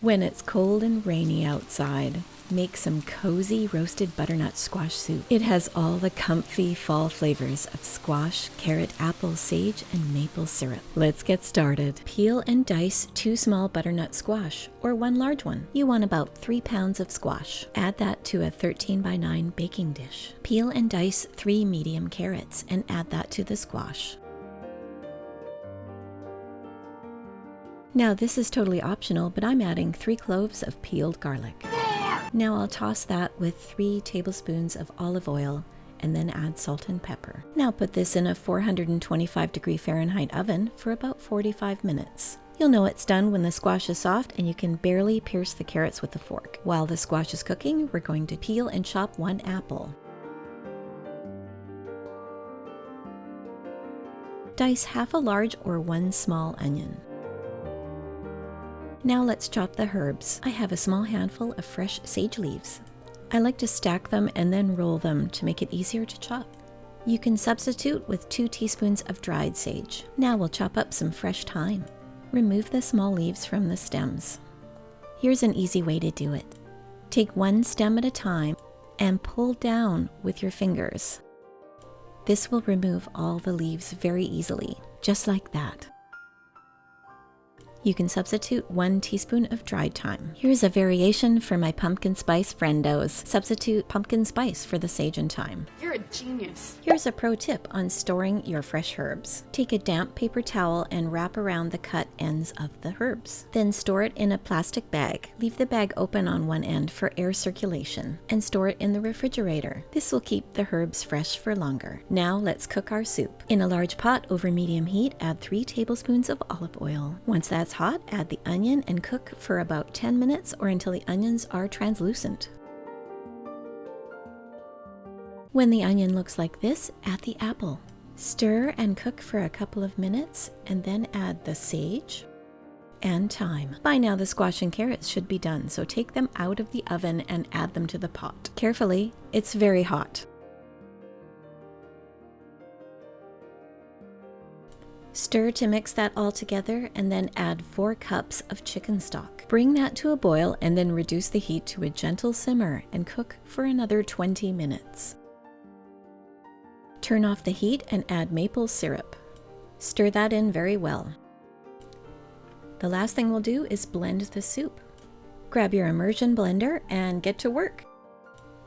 When it's cold and rainy outside, make some cozy roasted butternut squash soup. It has all the comfy fall flavors of squash, carrot, apple, sage, and maple syrup. Let's get started. Peel and dice 2 small butternut squash, or 1 large one. You want about 3 pounds of squash. Add that to a 13x9 baking dish. Peel and dice 3 medium carrots and add that to the squash. Now this is totally optional, but I'm adding 3 cloves of peeled garlic. Now I'll toss that with 3 tablespoons of olive oil and then add salt and pepper. Now put this in a 425-degree Fahrenheit oven for about 45 minutes. You'll know it's done when the squash is soft and you can barely pierce the carrots with a fork. While the squash is cooking, we're going to peel and chop 1 apple. Dice half a large or 1 small onion. Now let's chop the herbs. I have a small handful of fresh sage leaves. I like to stack them and then roll them to make it easier to chop. You can substitute with 2 teaspoons of dried sage. Now we'll chop up some fresh thyme. Remove the small leaves from the stems. Here's an easy way to do it. Take 1 stem at a time and pull down with your fingers. This will remove all the leaves very easily, just like that. You can substitute 1 teaspoon of dried thyme. Here's a variation for my pumpkin spice friendos. Substitute pumpkin spice for the sage and thyme. You're a genius. Here's a pro tip on storing your fresh herbs. Take a damp paper towel and wrap around the cut ends of the herbs. Then store it in a plastic bag. Leave the bag open on one end for air circulation and store it in the refrigerator. This will keep the herbs fresh for longer. Now let's cook our soup. In a large pot over medium heat, add 3 tablespoons of olive oil. Once that's hot, add the onion and cook for about 10 minutes or until the onions are translucent. When the onion looks like this, add the apple. Stir and cook for a couple of minutes and then add the sage and thyme. By now the squash and carrots should be done, so take them out of the oven and add them to the pot. Carefully, it's very hot. Stir to mix that all together and then add 4 cups of chicken stock. Bring that to a boil and then reduce the heat to a gentle simmer and cook for another 20 minutes. Turn off the heat and add maple syrup. Stir that in very well. The last thing we'll do is blend the soup. Grab your immersion blender and get to work.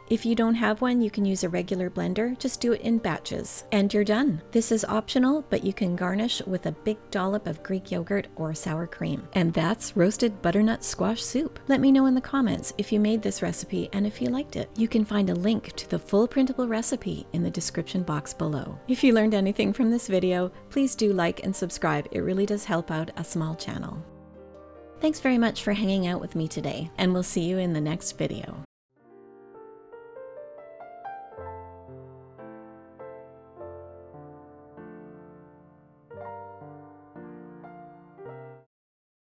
If you don't have one, you can use a regular blender. Just do it in batches. And you're done. This is optional, but you can garnish with a big dollop of Greek yogurt or sour cream. And that's roasted butternut squash soup. Let me know in the comments if you made this recipe and if you liked it. You can find a link to the full printable recipe in the description box below. If you learned anything from this video, please do like and subscribe. It really does help out a small channel. Thanks very much for hanging out with me today, and we'll see you in the next video.